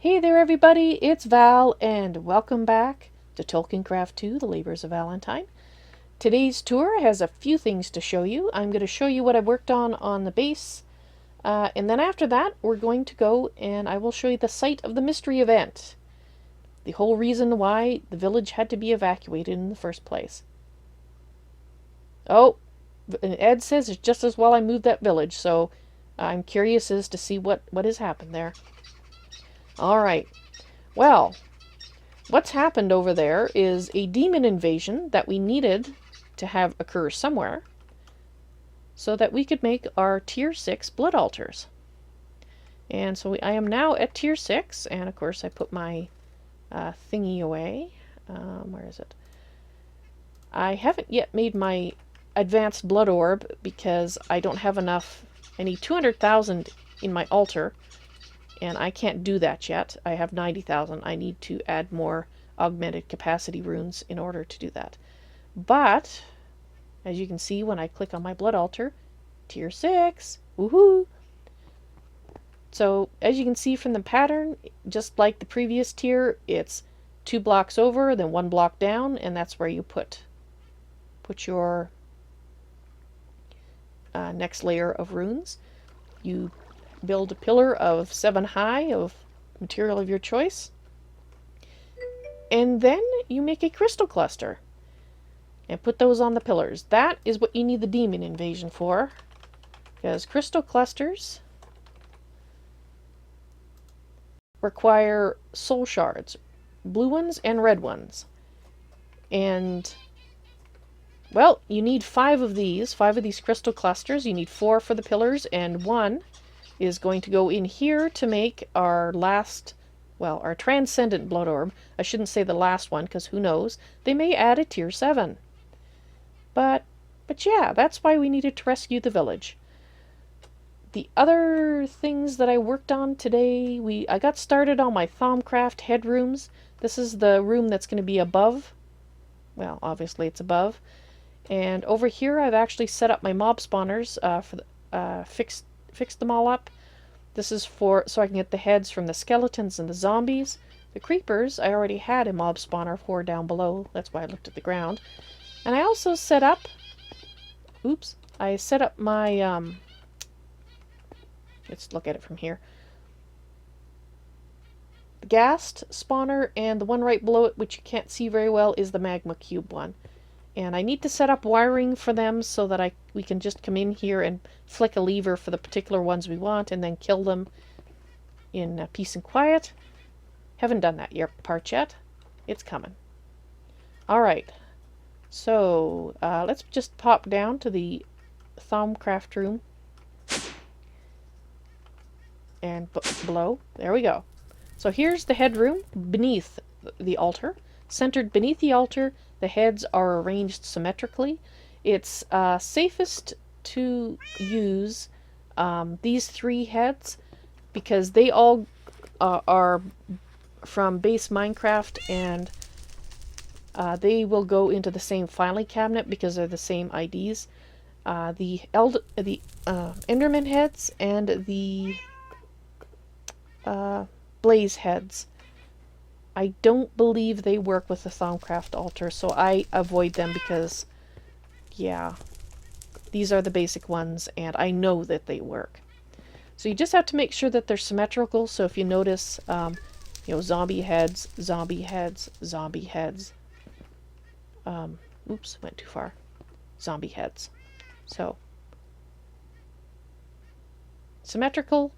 Hey there everybody, it's Val and welcome back to Tolkiencraft II, The Labors of Valentine. Today's tour has a few things to show you. I'm going to show you what I worked on the base, and then after that we're going to go and I will show you the site of the mystery event. The whole reason why the village had to be evacuated in the first place. Oh, and Ed says it's just as well I moved that village, so I'm curious as to see what has happened there. Alright, well, what's happened over there is a demon invasion that we needed to have occur somewhere so that we could make our tier 6 blood altars. And so I am now at tier 6, and of course I put my thingy away. Where is it? I haven't yet made my advanced blood orb because I don't have enough. I need 200,000 in my altar, and I can't do that yet. I have 90,000. I need to add more augmented capacity runes in order to do that. But, as you can see when I click on my blood altar, tier 6, woohoo! So, as you can see from the pattern, just like the previous tier, it's 2 blocks over, then 1 block down, and that's where you put your next layer of runes. You build a pillar of 7 high of material of your choice, and then you make a crystal cluster and put those on the pillars. That is what you need the demon invasion for, because crystal clusters require soul shards, blue ones and red ones, and well, you need 5 of these crystal clusters. You need 4 for the pillars, and 1 is going to go in here to make our last, well, our transcendent blood orb. I shouldn't say the last one, because who knows? They may add a tier 7. But yeah, that's why we needed to rescue the village. The other things that I worked on today, I got started on my Thaumcraft head rooms. This is the room that's going to be above. Well, obviously it's above. And over here I've actually set up my mob spawners fixed them all up. This is so I can get the heads from the skeletons and the zombies. The creepers I already had a mob spawner for down below. That's why I looked at the ground. And I also set up, I set up my, let's look at it from here. The ghast spawner, and the one right below it, which you can't see very well, is the magma cube one. And I need to set up wiring for them so that we can just come in here and flick a lever for the particular ones we want and then kill them in peace and quiet. Haven't done that part yet. It's coming. Alright, so let's just pop down to the Thaumcraft room and below. There we go. So here's the headroom beneath the altar. Centered beneath the altar, the heads are arranged symmetrically. It's safest to use these 3 heads because they all are from base Minecraft, and they will go into the same filing cabinet because they're the same IDs. The Enderman heads and the Blaze heads, I don't believe they work with the Thaumcraft altar, so I avoid them because, yeah, these are the basic ones, and I know that they work. So you just have to make sure that they're symmetrical. So if you notice, zombie heads, zombie heads, zombie heads. Oops, went too far. Zombie heads. So, symmetrical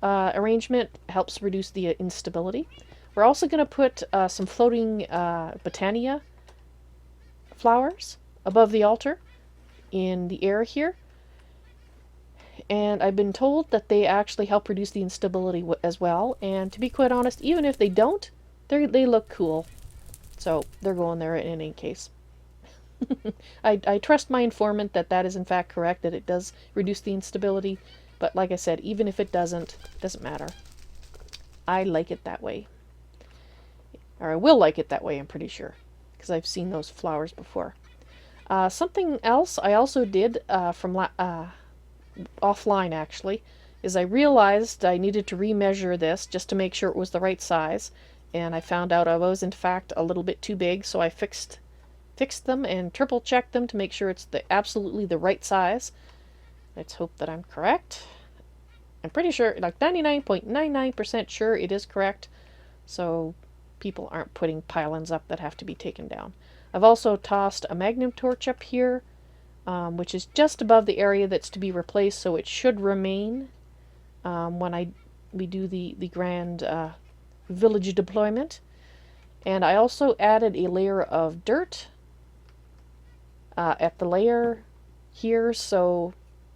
arrangement helps reduce the instability. We're also going to put some floating Botania flowers above the altar in the air here. And I've been told that they actually help reduce the instability as well. And to be quite honest, even if they don't, they look cool. So they're going there in any case. I trust my informant that is in fact correct, that it does reduce the instability. But like I said, even if it doesn't matter. I like it that way. Or I will like it that way, I'm pretty sure, because I've seen those flowers before. Something else I also did from offline, actually, is I realized I needed to remeasure this just to make sure it was the right size, and I found out I was in fact a little bit too big, so I fixed them and triple checked them to make sure it's absolutely the right size. Let's hope that I'm correct. I'm pretty sure, like 99.99% sure it is correct, so people aren't putting pylons up that have to be taken down. I've also tossed a magnum torch up here, which is just above the area that's to be replaced, so it should remain when we do the grand village deployment. And I also added a layer of dirt at the layer here, so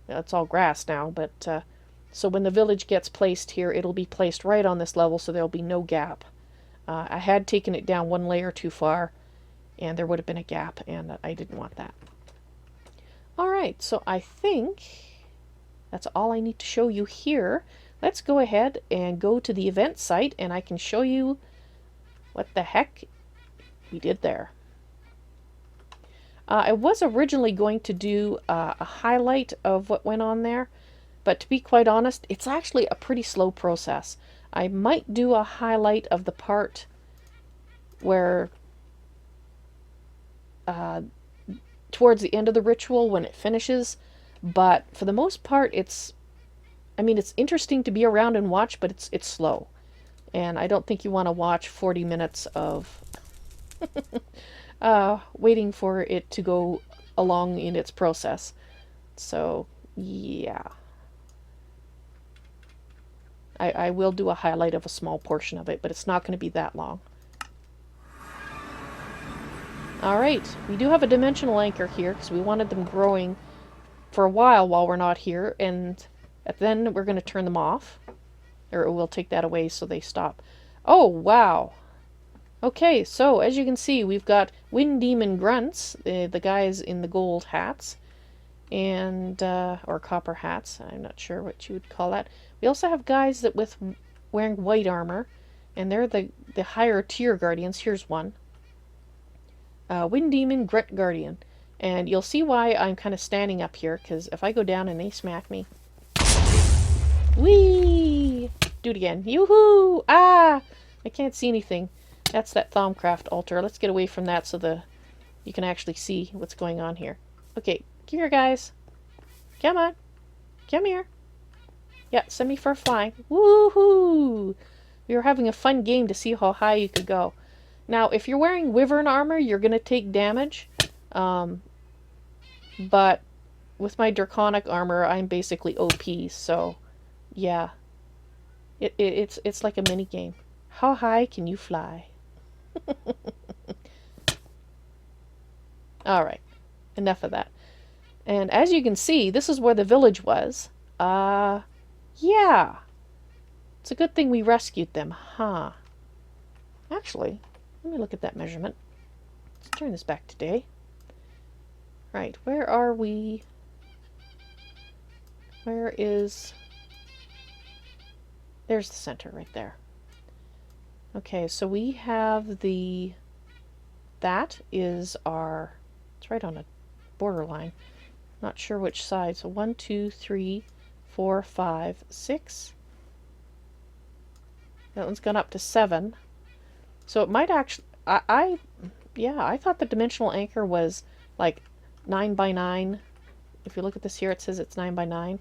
it's all grass now, but so when the village gets placed here, it'll be placed right on this level, so there'll be no gap. I had taken it down one layer too far, and there would have been a gap, and I didn't want that. Alright, so I think that's all I need to show you here. Let's go ahead and go to the event site, and I can show you what the heck we did there. I was originally going to do a highlight of what went on there, but to be quite honest, it's actually a pretty slow process. I might do a highlight of the part where towards the end of the ritual when it finishes, but for the most part it's interesting to be around and watch, but it's slow. And I don't think you want to watch 40 minutes of waiting for it to go along in its process. So, yeah. I will do a highlight of a small portion of it, but it's not going to be that long. Alright, we do have a dimensional anchor here because we wanted them growing for a while we're not here, and then we're going to turn them off. Or we'll take that away so they stop. Oh, wow! Okay, so as you can see, we've got Wind Demon Grunts, the guys in the gold hats, and or copper hats, I'm not sure what you would call that. We also have guys that wearing white armor, and they're the higher tier guardians. Here's one. Wind Demon Grunt Guardian. And you'll see why I'm kind of standing up here, because if I go down and they smack me... Whee! Do it again. Yoo-hoo! Ah! I can't see anything. That's that Thaumcraft altar. Let's get away from that so you can actually see what's going on here. Okay, come here, guys. Come on. Come here. Yeah, send me for a flying. Woohoo! We were having a fun game to see how high you could go. Now, if you're wearing Wyvern armor, you're going to take damage. But with my Draconic armor, I'm basically OP, so yeah. It's like a mini game. How high can you fly? Alright, enough of that. And as you can see, this is where the village was. Yeah. It's a good thing we rescued them, huh? Actually, let me look at that measurement. Let's turn this back to day. Right, where are we? Where is... There's the center right there. Okay, so we have the... That is our... It's right on a borderline. Not sure which side. So 1, 2, 3, 4, 5, 6. That one's gone up to 7. So it might actually... Yeah, I thought the dimensional anchor was like 9 by 9. If you look at this here, it says it's 9 by 9.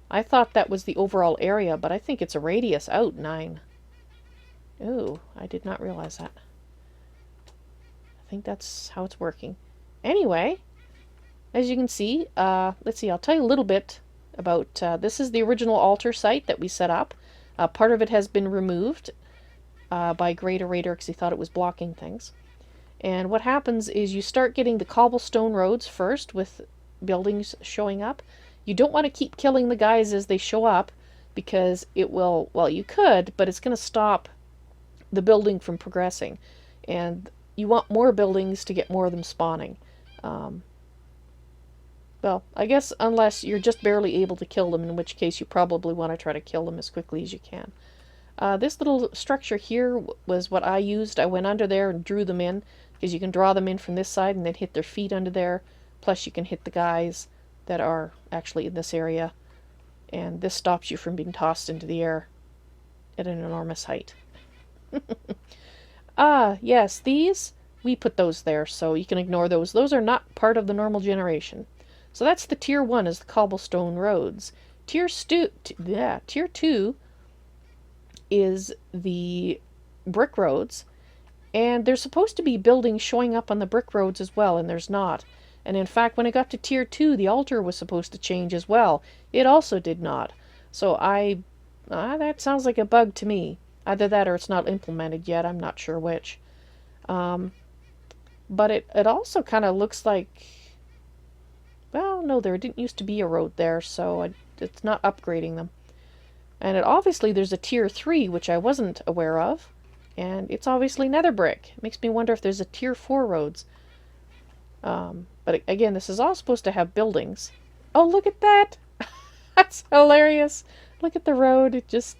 I thought that was the overall area, but I think it's a radius out 9. Ooh, I did not realize that. I think that's how it's working. Anyway, as you can see, let's see, I'll tell you a little bit about, this is the original altar site that we set up. Part of it has been removed by Greater Raider because he thought it was blocking things. And what happens is you start getting the cobblestone roads first with buildings showing up. You don't want to keep killing the guys as they show up because it will, well, you could, but it's going to stop the building from progressing. And you want more buildings to get more of them spawning. Well, I guess unless you're just barely able to kill them, in which case you probably want to try to kill them as quickly as you can. This little structure here was what I used. I went under there and drew them in, because you can draw them in from this side and then hit their feet under there. Plus you can hit the guys that are actually in this area. And this stops you from being tossed into the air at an enormous height. Ah, yes, these, we put those there, so you can ignore those. Those are not part of the normal generation. So that's the tier 1, is the cobblestone roads. Tier 2 is the brick roads, and there's supposed to be buildings showing up on the brick roads as well, and there's not. And in fact, when it got to tier 2, the altar was supposed to change as well. It also did not. So that sounds like a bug to me. Either that or it's not implemented yet. I'm not sure which. But it also kind of looks like... Well, no, there didn't used to be a road there, so it's not upgrading them. And obviously there's a tier 3, which I wasn't aware of. And it's obviously nether brick. It makes me wonder if there's a tier 4 roads. But again, this is all supposed to have buildings. Oh, look at that! That's hilarious! Look at the road. It just...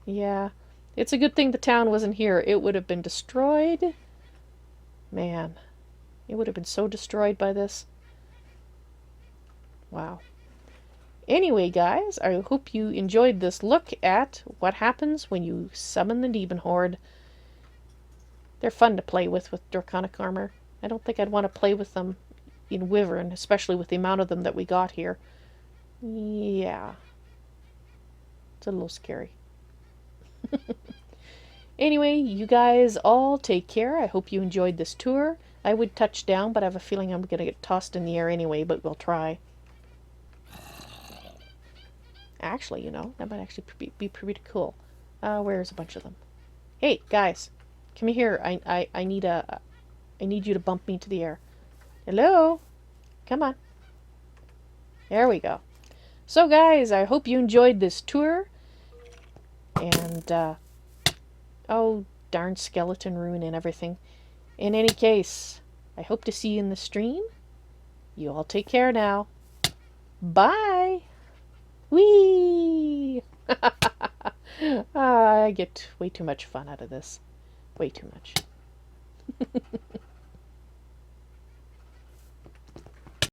Yeah. It's a good thing the town wasn't here. It would have been destroyed. Man. It would have been so destroyed by this. Wow. Anyway, guys, I hope you enjoyed this look at what happens when you summon the demon horde. They're fun to play with draconic armor. I don't think I'd want to play with them in Wyvern, especially with the amount of them that we got here. Yeah. It's a little scary. Anyway, you guys all take care. I hope you enjoyed this tour. I would touch down, but I have a feeling I'm going to get tossed in the air anyway, but we'll try. Actually, you know, that might actually be pretty cool. Where's a bunch of them? Hey, guys, come here. I need you to bump me to the air. Hello? Come on. There we go. So, guys, I hope you enjoyed this tour. And, oh, darn skeleton rune and everything. In any case, I hope to see you in the stream. You all take care now. Bye! Whee! I get way too much fun out of this. Way too much.